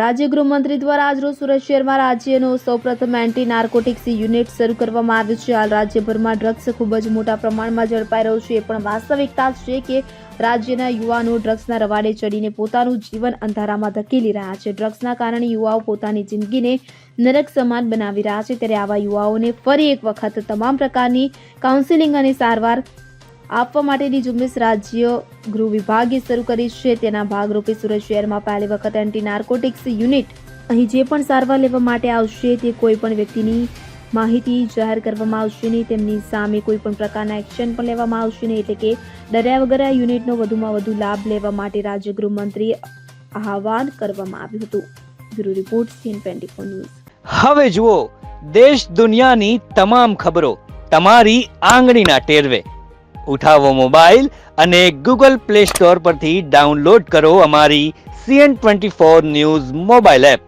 રાજ્ય ગૃહમંત્રી દ્વારા આજરોજ સુરત શહેરમાં રાજ્યનો સૌપ્રથમ એન્ટી નાર્કોટિક્સ યુનિટ શરૂ કરવામાં આવ્યું છે. હાલ રાજ્યભરમાં ડ્રગ્સ ખૂબ જ મોટા પ્રમાણમાં ઝડપાઈ રહ્યું છે. એ પણ વાસ્તવિકતા છે કે રાજ્યના યુવાનો ડ્રગ્સના રવાડે ચડીને પોતાનું જીવન અંધારામાં ધકેલી રહ્યા છે. ડ્રગ્સના કારણે યુવાઓ પોતાની જિંદગીને નરક સમાન બનાવી રહ્યા છે. ત્યારે આવા યુવાઓને ફરી એક વખત તમામ પ્રકારની કાઉન્સેલિંગ અને સારવાર આપવા માટેની ઝુંબેશ રાજ્ય ગૃહ વિભાગે શરૂ કરી છે. તેના ભાગરૂપે સુરત શહેરમાં પહેલી વખત એન્ટી નાર્કોટિક્સ યુનિટ અહીં જે પણ સારવાર લેવા માટે આવશે તે કોઈ પણ વ્યક્તિની માહિતી જાહેર કરવામાં આવશે નહીં. તેમની સામે કોઈ પણ પ્રકારના એક્શન પણ લેવામાં આવશે નહીં. એટલે કે ડર્યા વગર આ યુનિટનો વધુમાં વધુ લાભ લેવા માટે રાજ્ય ગૃહમંત્રીએ આહવાન કરવામાં આવ્યું હતું. Bureau report CN24 news. હવે જુઓ દેશ દુનિયાની તમામ ખબરો તમારી આંગળીના ટેરવે. ઉઠાવો મોબાઈલ અને Google Play Store પરથી ડાઉનલોડ કરો અમારી CN24 ન્યૂઝ મોબાઈલ એપ.